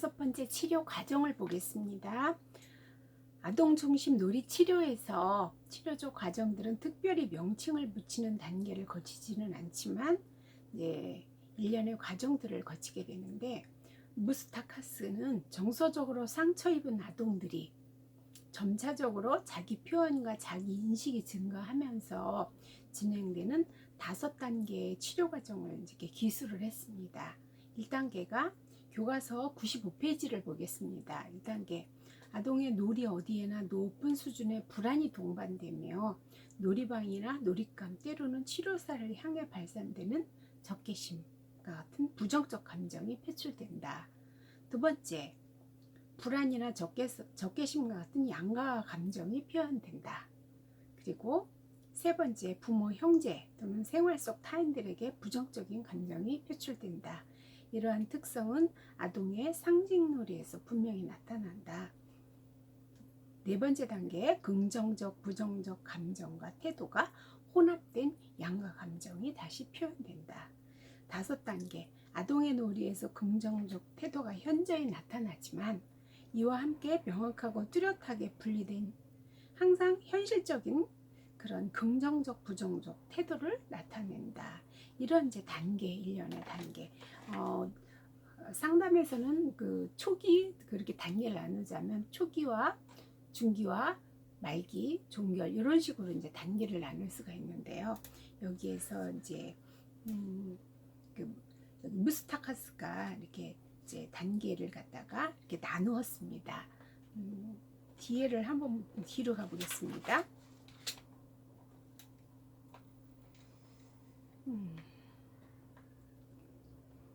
5번째 치료 과정을 보겠습니다. 아동중심 놀이치료에서 치료적 과정들은 특별히 명칭을 붙이는 단계를 거치지는 않지만 일련의 과정들을 거치게 되는데, 무스타카스는 정서적으로 상처 입은 아동들이 점차적으로 자기 표현과 자기 인식이 증가하면서 진행되는 5단계의 치료 과정을 이렇게 기술을 했습니다. 1단계가 교과서 95페이지를 보겠습니다. 1단계, 아동의 놀이 어디에나 높은 수준의 불안이 동반되며 놀이방이나 놀잇감, 때로는 치료사를 향해 발산되는 적개심과 같은 부정적 감정이 표출된다. 두 번째, 불안이나 적개심과 같은 양가 감정이 표현된다. 그리고 세 번째, 부모, 형제 또는 생활 속 타인들에게 부정적인 감정이 표출된다. 이러한 특성은 아동의 상징놀이에서 분명히 나타난다. 네 번째 단계, 긍정적, 부정적 감정과 태도가 혼합된 양가 감정이 다시 표현된다. 5단계, 아동의 놀이에서 긍정적 태도가 현저히 나타나지만 이와 함께 명확하고 뚜렷하게 분리된 항상 현실적인 그런 긍정적, 부정적 태도를 나타낸다. 이런 이제 단계, 일련의 단계. 상담에서는 그 초기 그렇게 단계를 나누자면 초기와 중기와 말기, 종결 이런 식으로 이제 단계를 나눌 수가 있는데요. 여기에서 이제 무스타카스가 이렇게 이제 단계를 갖다가 이렇게 나누었습니다. 뒤에를 한번 뒤로 가보겠습니다.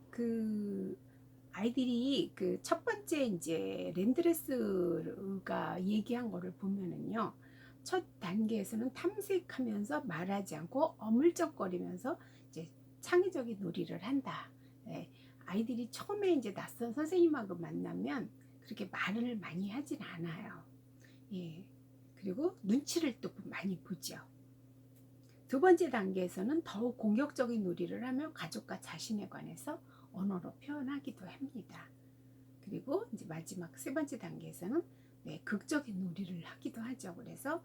그 아이들이 그 첫 번째 이제 랜드레스가 얘기한 거를 보면은요, 첫 단계에서는 탐색하면서 말하지 않고 어물쩍거리면서 이제 창의적인 놀이를 한다. 네, 아이들이 처음에 이제 낯선 선생님하고 만나면 그렇게 말을 많이 하진 않아요. 예, 그리고 눈치를 또 많이 보죠. 두 번째 단계에서는 더욱 공격적인 놀이를 하며 가족과 자신에 관해서 언어로 표현하기도 합니다. 그리고 이제 마지막 세 번째 단계에서는 극적인 놀이를 하기도 하죠. 그래서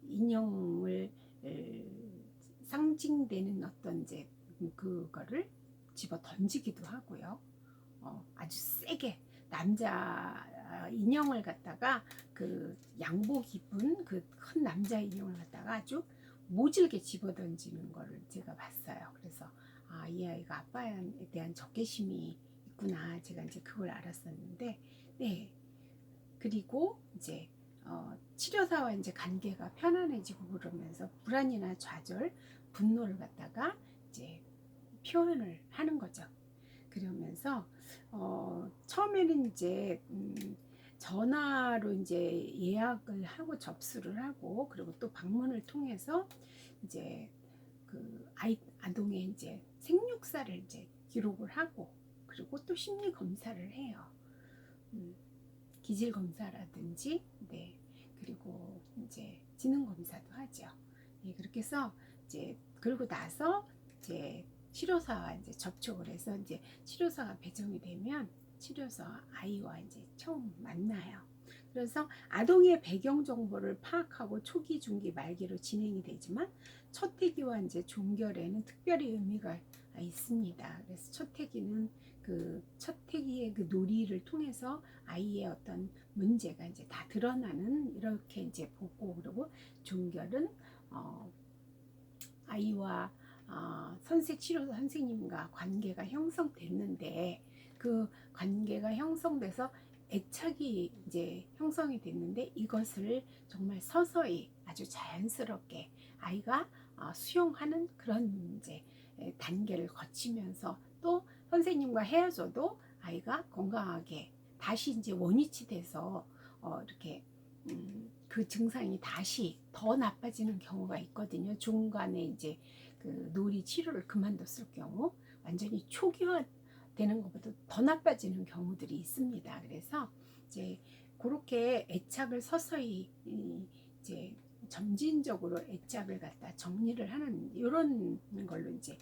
인형을 상징되는 어떤 이제 그거를 집어 던지기도 하고요. 아주 세게 남자 인형을 갖다가 그 양복 입은 그 큰 남자 인형을 갖다가 아주 모질게 집어 던지는 거를 제가 봤어요. 그래서 이 아이가 아빠에 대한 적개심이 있구나, 제가 이제 그걸 알았었는데, 네. 그리고 이제 치료사와 이제 관계가 편안해지고 그러면서 불안이나 좌절, 분노를 갖다가 이제 표현을 하는 거죠. 그러면서 처음에는 이제 전화로 이제 예약을 하고 접수를 하고, 그리고 또 방문을 통해서 이제 그 아동의 이제 생육사를 이제 기록을 하고, 그리고 또 심리 검사를 해요. 기질 검사라든지, 그리고 이제 지능 검사도 하죠. 그렇게 해서 이제 그러고 나서 이제 치료사와 이제 접촉을 해서 이제 치료사가 배정이 되면 치료사 아이와 이제 처음 만나요. 그래서 아동의 배경 정보를 파악하고 초기, 중기, 말기로 진행이 되지만 첫 태기와 이제 종결에는 특별히 의미가 있습니다. 그래서 첫 태기는 그 첫 태기의 그 놀이를 통해서 아이의 어떤 문제가 이제 다 드러나는, 이렇게 이제 보고, 그리고 종결은 아이와 치료사 선생님과 관계가 형성됐는데, 그 관계가 형성돼서 애착이 이제 형성이 됐는데, 이것을 정말 서서히 아주 자연스럽게 아이가 수용하는 그런 이제 단계를 거치면서, 또 선생님과 헤어져도 아이가 건강하게 다시 이제 원위치 돼서 이렇게 그 증상이 다시 더 나빠지는 경우가 있거든요. 중간에 이제 그 놀이 치료를 그만뒀을 경우 완전히 초기화 되는 것보다 더 나빠지는 경우들이 있습니다. 그래서 이제 그렇게 애착을 서서히 이제 점진적으로 애착을 갖다 정리를 하는 이런 걸로 이제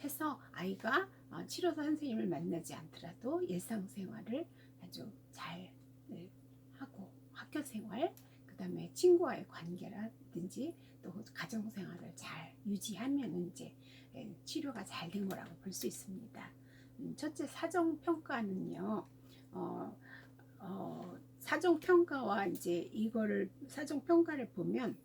해서 아이가 치료사 선생님을 만나지 않더라도 일상생활을 아주 잘 하고 학교 생활, 그 다음에 친구와의 관계라든지 또 가정생활을 잘 유지하면 이제 치료가 잘 된 거라고 볼 수 있습니다. 첫째, 사정평가는요. 사정평가와 이제 이거를 사정평가를 보면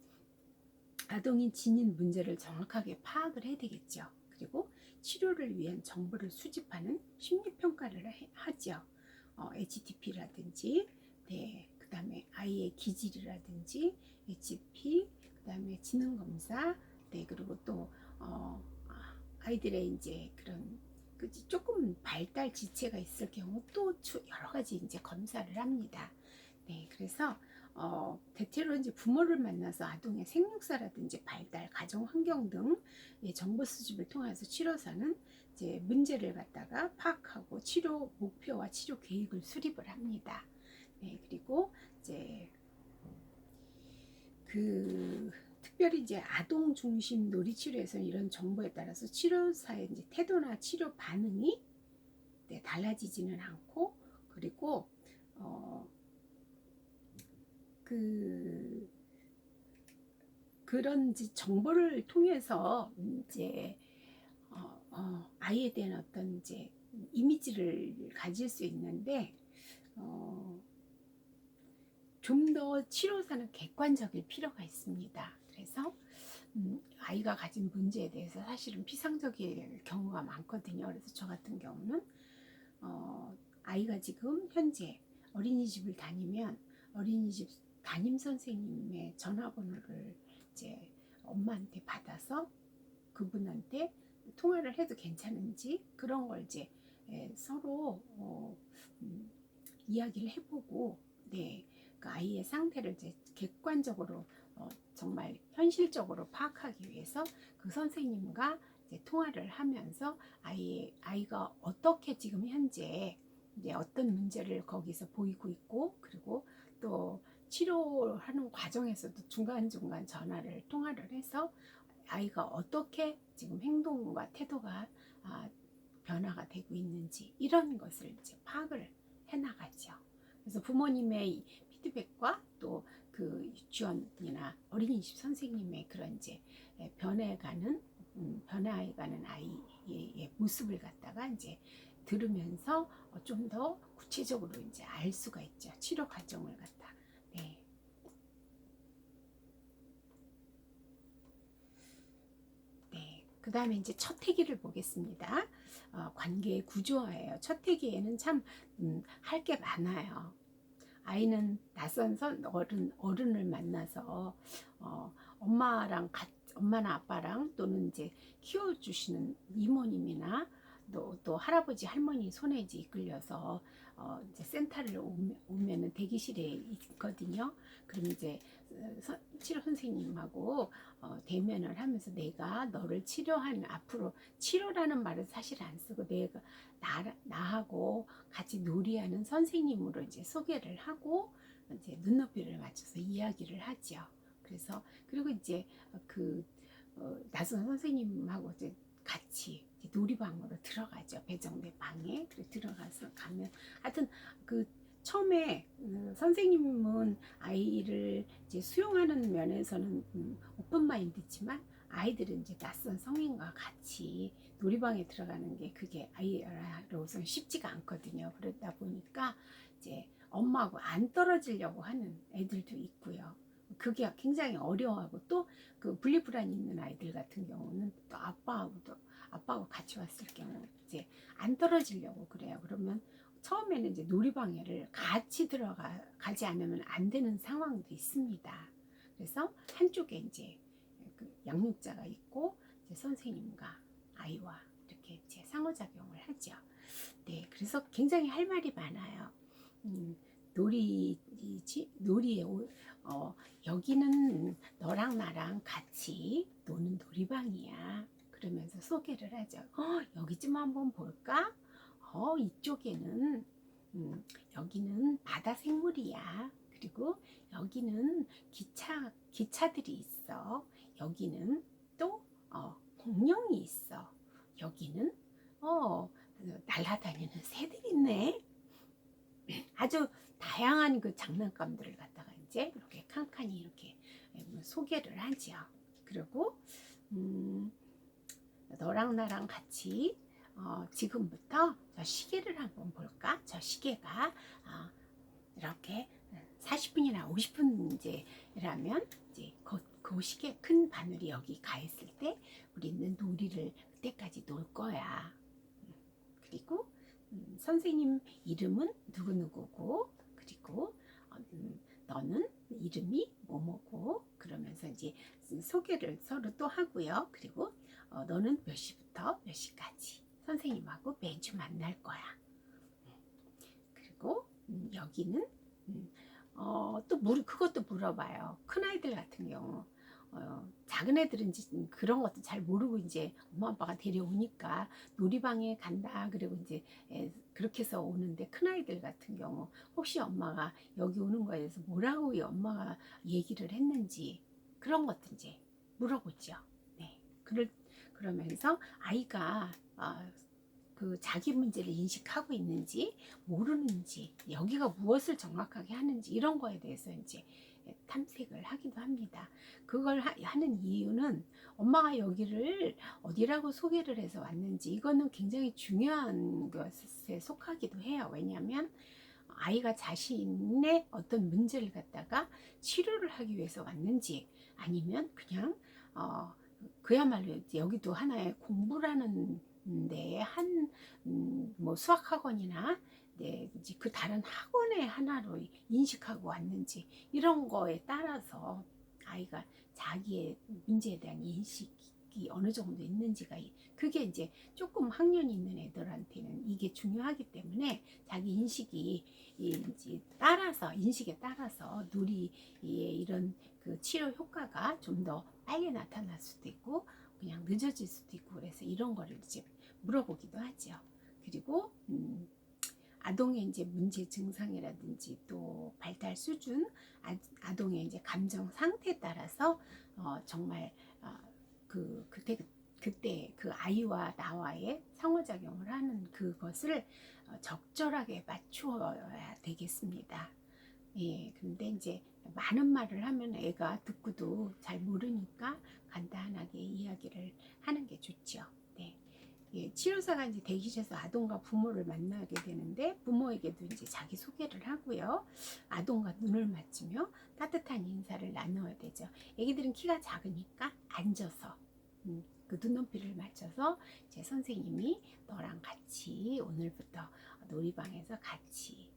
아동이 지닌 문제를 정확하게 파악을 해야 되겠죠. 그리고 치료를 위한 정보를 수집하는 심리평가를 하죠. HTP라든지, 네, 그 다음에 아이의 기질이라든지, HP, 그 다음에 지능검사, 네, 그리고 또, 아이들의 이제 그런, 조금 발달 지체가 있을 경우 또 여러 가지 이제 검사를 합니다. 네, 그래서 대체로 이제 부모를 만나서 아동의 생육사라든지 발달, 가정 환경 등 정보 수집을 통해서 치료사는 이제 문제를 갖다가 파악하고 치료 목표와 치료 계획을 수립을 합니다. 네, 그리고 이제 특별히 이제 아동 중심 놀이 치료에서는 이런 정보에 따라서 치료사의 이제 태도나 치료 반응이 달라지지는 않고, 그리고 그런 정보를 통해서 이제 아이에 대한 어떤 이제 이미지를 가질 수 있는데 좀 더 치료사는 객관적일 필요가 있습니다. 그래서 아이가 가진 문제에 대해서 사실은 피상적일 경우가 많거든요. 그래서 저 같은 경우는 아이가 지금 현재 어린이집을 다니면 어린이집 담임 선생님의 전화번호를 이제 엄마한테 받아서 그분한테 통화를 해도 괜찮은지 그런 걸 이제 서로 이야기를 해보고, 네, 그 아이의 상태를 이제 객관적으로 정말 현실적으로 파악하기 위해서 그 선생님과 이제 통화를 하면서 아이가 어떻게 지금 현재 이제 어떤 문제를 거기서 보이고 있고, 그리고 또 치료하는 과정에서도 중간중간 통화를 해서 아이가 어떻게 지금 행동과 태도가 변화가 되고 있는지 이런 것을 이제 파악을 해나가죠. 그래서 부모님의 피드백과 또 그 유치원이나 어린이집 선생님의 그런 이제 변해가는 아이의 모습을 갖다가 이제 들으면서 좀 더 구체적으로 이제 알 수가 있죠. 치료 과정을 갖다. 네. 네. 그 다음에 이제 첫 해기를 보겠습니다. 관계의 구조화예요. 첫 해기에는 참 할 게 많아요. 아이는 낯선 어른을 만나서 엄마나 아빠랑 또는 이제 키워주시는 이모님이나 또 할아버지 할머니 손에 이제 이끌려서 이제 센터를 오면은 대기실에 있거든요. 그럼 이제 치료 선생님하고 대면을 하면서 내가 너를 앞으로 치료라는 말을 사실 안 쓰고 내가 나하고 같이 놀이하는 선생님으로 이제 소개를 하고 이제 눈높이를 맞춰서 이야기를 하죠. 그래서 그리고 이제 낯선 선생님하고 이제 같이 이제 놀이방으로 들어가죠. 배정된 방에. 그래 들어가서 가면 하여튼 처음에 선생님은 아이를 이제 수용하는 면에서는 오픈 마인드지만 아이들은 이제 낯선 성인과 같이 놀이방에 들어가는 게 그게 아이로서는 쉽지가 않거든요. 그러다 보니까 이제 엄마하고 안 떨어지려고 하는 애들도 있고요. 그게 굉장히 어려워하고 또 그 분리불안이 있는 아이들 같은 경우는 또 아빠하고 같이 왔을 경우 이제 안 떨어지려고 그래요. 그러면 처음에는 이제 놀이방에를 같이 가지 않으면 안 되는 상황도 있습니다. 그래서 한쪽에 이제 양육자가 있고 이제 선생님과 아이와 이렇게 이제 상호작용을 하죠. 네, 그래서 굉장히 할 말이 많아요. 놀이에 여기는 너랑 나랑 같이 노는 놀이방이야. 그러면서 소개를 하죠. 여기 좀 한번 볼까? 이쪽에는 여기는 바다 생물이야. 그리고 여기는 기차들이 있어. 여기는 또 공룡이 있어. 여기는 날아다니는 새들 있네. 아주 다양한 그 장난감들을 갖다가 이제 이렇게 칸칸이 이렇게 소개를 하지요. 그리고 너랑 나랑 같이 지금부터 저 시계를 한번 볼까? 저 시계가 이렇게 40분이나 50분 이제라면 이제 그 시계 큰 바늘이 여기 가 있을 때 우리는 놀이를 그때까지 놀 거야. 그리고 선생님 이름은 누구누구고, 그리고 너는 이름이 뭐뭐고, 그러면서 이제 소개를 서로 또 하고요. 그리고 너는 몇 시부터 몇 시까지 선생님하고 매주 만날 거야. 그리고 여기는 또 그것도 물어봐요. 큰 아이들 같은 경우 작은 애들은 그런 것도 잘 모르고 이제 엄마 아빠가 데려오니까 놀이방에 간다 그리고 이제 그렇게 해서 오는데, 큰 아이들 같은 경우 혹시 엄마가 여기 오는 거에 대해서 뭐라고 엄마가 얘기를 했는지 그런 것도 이제 물어보죠. 네. 그러면서 아이가 그 자기 문제를 인식하고 있는지 모르는지, 여기가 무엇을 정확하게 하는지 이런 거에 대해서 이제 탐색을 하기도 합니다. 그걸 하는 이유는 엄마가 여기를 어디라고 소개를 해서 왔는지, 이거는 굉장히 중요한 것에 속하기도 해요. 왜냐하면 아이가 자신의 어떤 문제를 갖다가 치료를 하기 위해서 왔는지, 아니면 그냥 그야말로 여기도 하나의 공부라는 데에 뭐 수학학원이나 이제 그 다른 학원의 하나로 인식하고 왔는지, 이런 거에 따라서 아이가 자기의 문제에 대한 인식이 어느 정도 있는지가, 그게 이제 조금 학년이 있는 애들한테는 이게 중요하기 때문에 자기 인식이 이제 인식에 따라서 놀이의 이런 그 치료 효과가 좀 더 빨리 나타날 수도 있고 그냥 늦어질 수도 있고, 그래서 이런 거를 이제 물어보기도 하죠. 그리고 아동의 이제 문제 증상이라든지 또 발달 수준, 아동의 이제 감정 상태에 따라서 정말 그때 그 아이와 나와의 상호작용을 하는 그것을 적절하게 맞추어야 되겠습니다. 예, 근데 이제 많은 말을 하면 애가 듣고도 잘 모르니까 간단하게 이야기를 하는 게 좋죠. 네. 예, 치료사가 이제 대기실에서 아동과 부모를 만나게 되는데, 부모에게도 이제 자기 소개를 하고요. 아동과 눈을 맞추며 따뜻한 인사를 나누어야 되죠. 애기들은 키가 작으니까 앉아서 그 눈높이를 맞춰서 제 선생님이 너랑 같이 오늘부터 놀이방에서 같이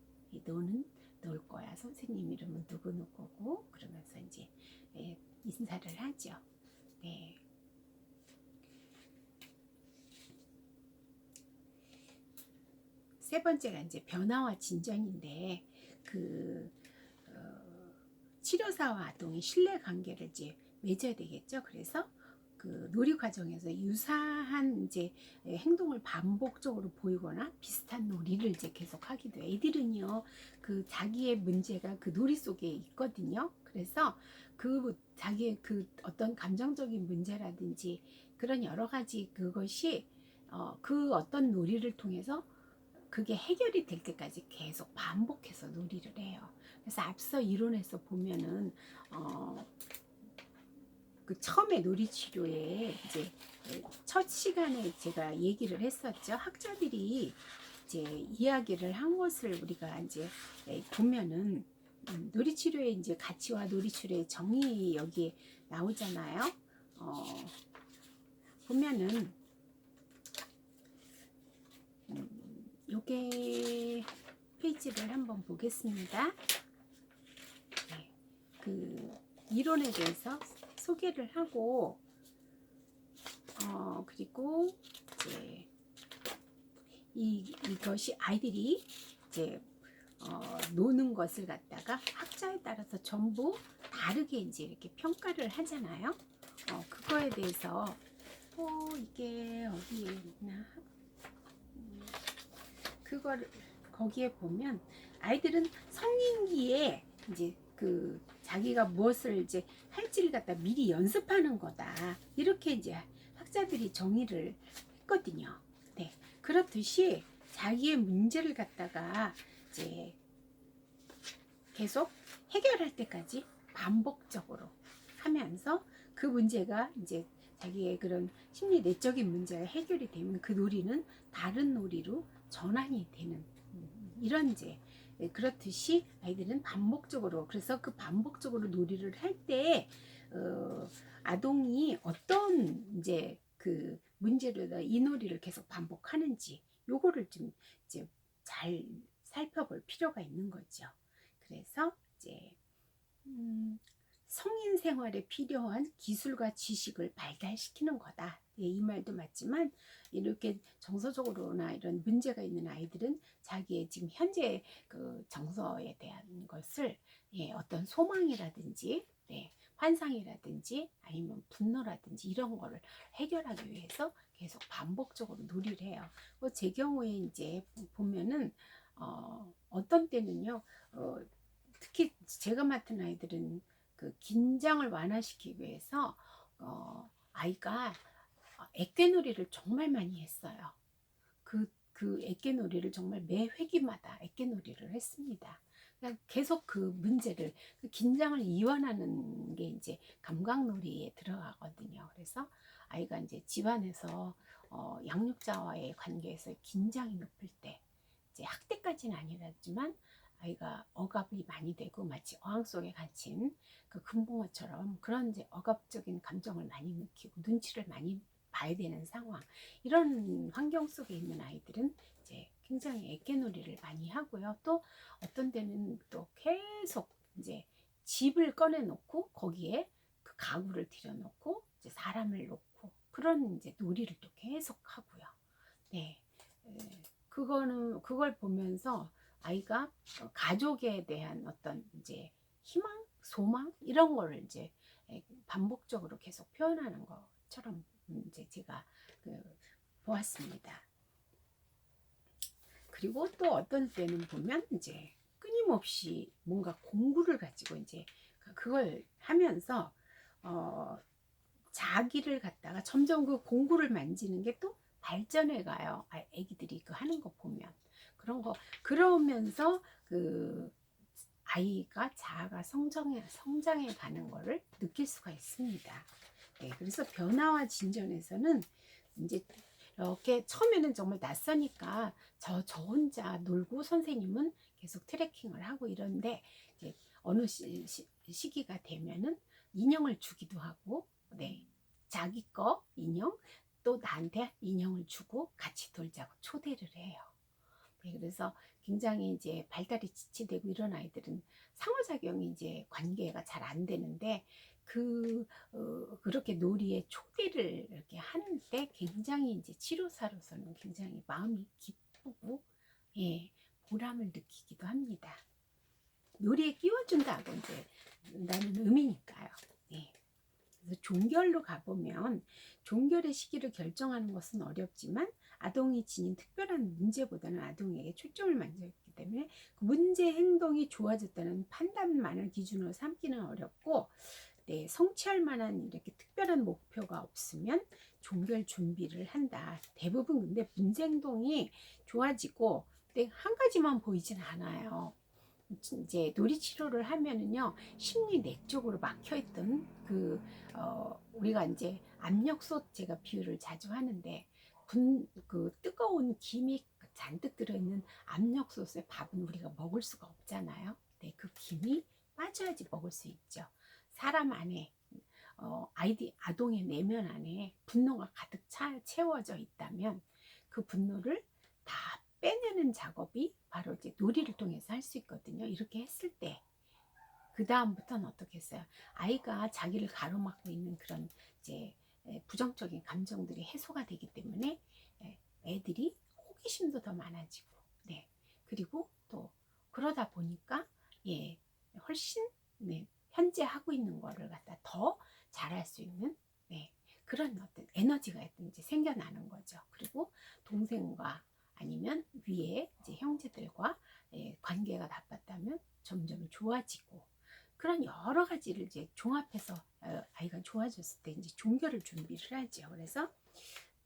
놀 거야. 선생님 이름은 누구누구고, 그러면서 이제 인사를 하죠. 네. 세 번째가 이제 변화와 진전인데, 치료사와 아동이 신뢰 관계를 이제 맺어야 되겠죠. 그래서 그 놀이 과정에서 유사한 이제 행동을 반복적으로 보이거나 비슷한 놀이를 이제 계속 하기도 해요. 애들은요, 그 자기의 문제가 그 놀이 속에 있거든요. 그래서 그 자기의 그 어떤 감정적인 문제라든지 그런 여러 가지 그것이 그 어떤 놀이를 통해서 그게 해결이 될 때까지 계속 반복해서 놀이를 해요. 그래서 앞서 이론에서 보면은 그 처음에 놀이치료에 이제 첫 시간에 제가 얘기를 했었죠. 학자들이 이제 이야기를 한 것을 우리가 이제 보면은 놀이치료의 이제 가치와 놀이치료의 정의 여기에 나오잖아요. 보면은 요게 페이지를 한번 보겠습니다. 네, 그 이론에 대해서 소개를 하고 그리고 이제 이것이 아이들이 이제 노는 것을 갖다가 학자에 따라서 전부 다르게 이제 이렇게 평가를 하잖아요. 그거에 대해서 이게 어디에 있나? 그걸 거기에 보면 아이들은 성인기에 이제 그 자기가 무엇을 이제 할지를 갖다 미리 연습하는 거다, 이렇게 이제 학자들이 정의를 했거든요. 네. 그렇듯이 자기의 문제를 갖다가 이제 계속 해결할 때까지 반복적으로 하면서 그 문제가 이제 자기의 그런 심리 내적인 문제가 해결이 되면 그 놀이는 다른 놀이로 전환이 되는 이런 이제 그렇듯이 아이들은 반복적으로 그래서 그 반복적으로 놀이를 할 때 아동이 어떤 이제 그 문제를 이 놀이를 계속 반복하는지 요거를 좀 이제 잘 살펴볼 필요가 있는 거죠. 그래서 이제 성인 생활에 필요한 기술과 지식을 발달시키는 거다. 예, 이 말도 맞지만 이렇게 정서적으로나 이런 문제가 있는 아이들은 자기의 지금 현재 그 정서에 대한 것을 예, 어떤 소망이라든지 네, 환상이라든지 아니면 분노라든지 이런 거를 해결하기 위해서 계속 반복적으로 놀이를 해요. 제 경우에 이제 보면은 어떤 때는요. 특히 제가 맡은 아이들은 그 긴장을 완화시키기 위해서 아이가 애깨놀이를 정말 많이 했어요. 그 애깨놀이를 정말 매 회기마다 애깨놀이를 했습니다. 그러니까 계속 그 문제를 그 긴장을 이완하는 게 이제 감각놀이에 들어가거든요. 그래서 아이가 이제 집안에서 양육자와의 관계에서 긴장이 높을 때 이제 학대까지는 아니라지만 아이가 억압이 많이 되고 마치 어항 속에 갇힌 그 금붕어처럼 그런 이제 억압적인 감정을 많이 느끼고 눈치를 많이 봐야 되는 상황 이런 환경 속에 있는 아이들은 이제 굉장히 애깨놀이를 많이 하고요. 또 어떤 때는 또 계속 이제 집을 꺼내 놓고 거기에 그 가구를 들여놓고 이제 사람을 놓고 그런 이제 놀이를 또 계속 하고요. 네. 그걸 보면서 아이가 가족에 대한 어떤 이제 희망, 소망 이런 거를 이제 반복적으로 계속 표현하는 것처럼 이제 제가 보았습니다. 그리고 또 어떤 때는 보면 이제 끊임없이 뭔가 공부를 가지고 이제 그걸 하면서 자기를 갖다가 점점 그 공구를 만지는 게 또 발전해 가요. 애기들이 그 하는 거 보면 그런 거 그러면서 그 아이가 자아가 성장해 가는 거를 느낄 수가 있습니다. 네, 그래서 변화와 진전에서는 이제 이렇게 처음에는 정말 낯서니까 저 혼자 놀고 선생님은 계속 트래킹을 하고 이런데 이제 어느 시기가 되면은 인형을 주기도 하고 네, 자기 거 인형 또 나한테 인형을 주고 같이 놀자고 초대를 해요. 네, 그래서 굉장히 이제 발달이 지체되고 이런 아이들은 상호작용이 이제 관계가 잘 안 되는데 그렇게 놀이에 초대를 이렇게 하는데 굉장히 이제 치료사로서는 굉장히 마음이 기쁘고 예, 보람을 느끼기도 합니다. 놀이에 끼워준다고 이제 나는 의미니까요. 예. 그래서 종결로 가보면 종결의 시기를 결정하는 것은 어렵지만 아동이 지닌 특별한 문제보다는 아동에게 초점을 맞췄기 때문에 그 문제 행동이 좋아졌다는 판단만을 기준으로 삼기는 어렵고 네, 성취할 만한 이렇게 특별한 목표가 없으면 종결 준비를 한다. 대부분 근데 문제 행동이 좋아지고 근데 한 가지만 보이진 않아요. 이제 놀이치료를 하면은요 심리 내적으로 막혀있던 우리가 이제 압력솥 제가 비유를 자주 하는데 그 뜨거운 김이 잔뜩 들어있는 압력솥에 밥은 우리가 먹을 수가 없잖아요. 네, 그 김이 빠져야지 먹을 수 있죠. 사람 안에 아동의 내면 안에 분노가 가득 채워져 있다면 그 분노를 다 빼내는 작업이 바로 이제 놀이를 통해서 할 수 있거든요. 이렇게 했을 때 그 다음부터는 어떻게 했어요? 아이가 자기를 가로막고 있는 그런 이제 부정적인 감정들이 해소가 되기 때문에 애들이 호기심도 더 많아지고, 네. 그리고 또 그러다 보니까 예 훨씬 네, 현재 하고 있는 거를 갖다 더 잘할 수 있는 네, 그런 어떤 에너지가 이제 생겨나는 거죠. 그리고 동생과 아니면 위에 이제 형제들과 관계가 나빴다면 점점 좋아지고 그런 여러 가지를 이제 종합해서 아이가 좋아졌을 때 이제 종결을 준비를 하죠. 그래서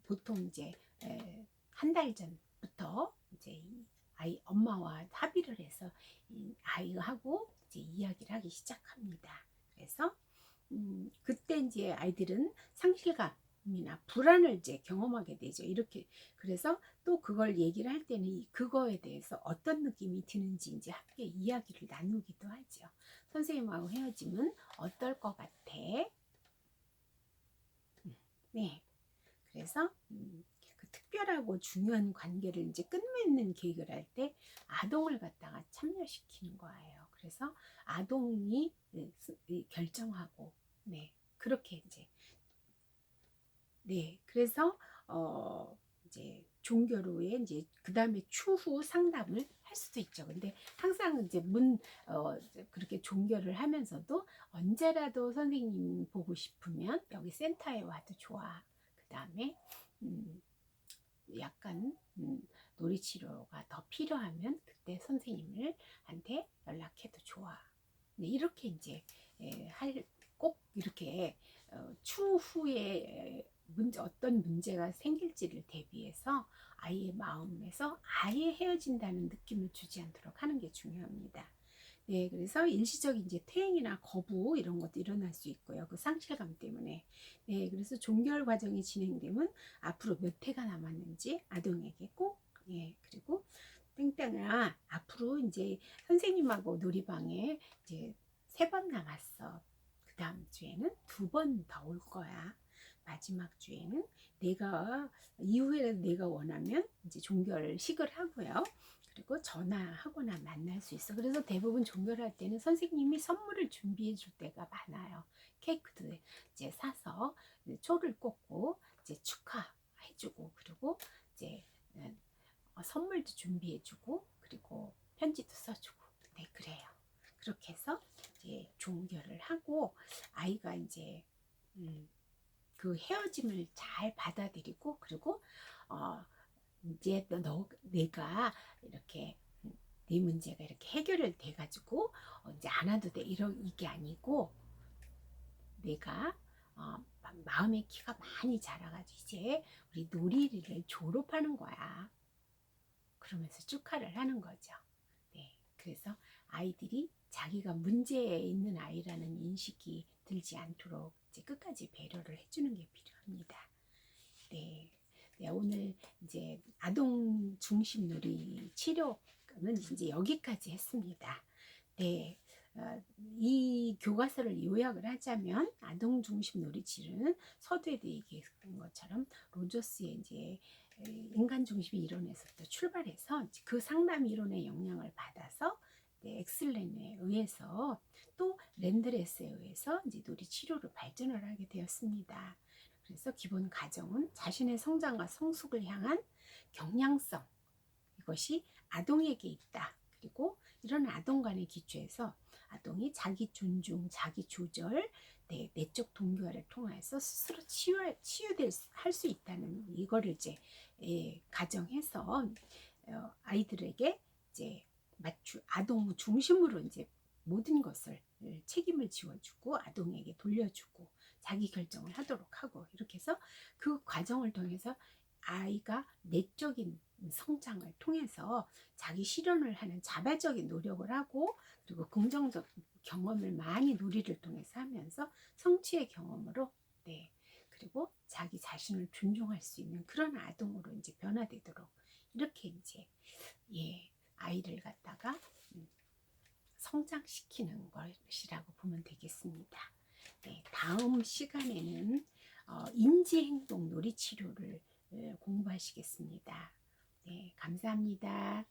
보통 이제 한 달 전부터 이제 이 아이 엄마와 합의를 해서 이 아이하고 이제 이야기를 하기 시작합니다. 그래서 그때 이제 아이들은 상실감이나 불안을 이제 경험하게 되죠. 이렇게 그래서 또 그걸 얘기를 할 때는 그거에 대해서 어떤 느낌이 드는지 이제 함께 이야기를 나누기도 하죠. 선생님하고 헤어짐은 어떨 것 같아? 네. 그래서 그 특별하고 중요한 관계를 이제 끝맺는 계획을 할 때 아동을 갖다가 참여시키는 거예요. 그래서 아동이 결정하고 네 그렇게 이제 네 그래서 이제 종결 후에 이제 그 다음에 추후 상담을 할 수도 있죠. 근데 항상 이제 그렇게 종결을 하면서도 언제라도 선생님 보고 싶으면 여기 센터에 와도 좋아. 그 다음에 약간 놀이치료가 더 필요하면 그때 선생님을 한테 연락해도 좋아. 네, 이렇게 이제 꼭 이렇게 추후에 어떤 문제가 생길지를 대비해서 아이의 마음에서 아예 헤어진다는 느낌을 주지 않도록 하는 게 중요합니다. 네, 그래서 일시적인 이제 퇴행이나 거부 이런 것도 일어날 수 있고요. 그 상실감 때문에. 네, 그래서 종결 과정이 진행되면 앞으로 몇 해가 남았는지 아동에게 꼭 그리고 땡땡아 앞으로 이제 선생님하고 놀이방에 이제 3번 남았어. 그 다음 주에는 2번 더 올 거야. 마지막 주에는 이후에 내가 원하면 이제 종결식을 하고요. 그리고 전화하거나 만날 수 있어. 그래서 대부분 종결할 때는 선생님이 선물을 준비해 줄 때가 많아요. 케이크도 이제 사서 초를 꽂고 이제 축하해주고 그리고 이제 선물도 준비해주고 그리고 편지도 써주고 네 그래요. 그렇게 해서 이제 종결을 하고 아이가 이제 그 헤어짐을 잘 받아들이고 그리고 이제 내가 이렇게 네 문제가 이렇게 해결을 돼가지고 이제 안 와도 돼 이게 아니고 내가 마음의 키가 많이 자라가지고 이제 우리 놀이를 졸업하는 거야. 그러면서 축하를 하는 거죠. 네, 그래서 아이들이 자기가 문제에 있는 아이라는 인식이 들지 않도록 이제 끝까지 배려를 해주는 게 필요합니다. 네, 네 오늘 이제 아동 중심 놀이 치료는 이제 여기까지 했습니다. 네, 이 교과서를 요약을 하자면 아동 중심 놀이 치료는 서두에도 얘기했던 것처럼 로저스의 이제 인간 중심 이론에서부터 출발해서 그 상담 이론의 영향을 받아서 엑슬렌에 의해서 또 랜드레스에 의해서 이제 놀이 치료로 발전을 하게 되었습니다. 그래서 기본 가정은 자신의 성장과 성숙을 향한 경량성 이것이 아동에게 있다. 그리고 이런 아동 간의 기초에서 아동이 자기 존중, 자기 조절, 내적 동기화를 통해서 스스로 할 수 있다는 이거를 이제 가정해서 아이들에게 이제 아동 중심으로 이제 모든 것을 책임을 지워주고 아동에게 돌려주고 자기 결정을 하도록 하고 이렇게 해서 그 과정을 통해서 아이가 내적인 성장을 통해서 자기 실현을 하는 자발적인 노력을 하고 그리고 긍정적 경험을 많이 놀이를 통해서 하면서 성취의 경험으로 그리고 자기 자신을 존중할 수 있는 그런 아동으로 이제 변화되도록 이렇게 이제 아이를 갖다가 성장시키는 것이라고 보면 되겠습니다. 네, 다음 시간에는 인지행동 놀이치료를 공부하시겠습니다. 네, 감사합니다.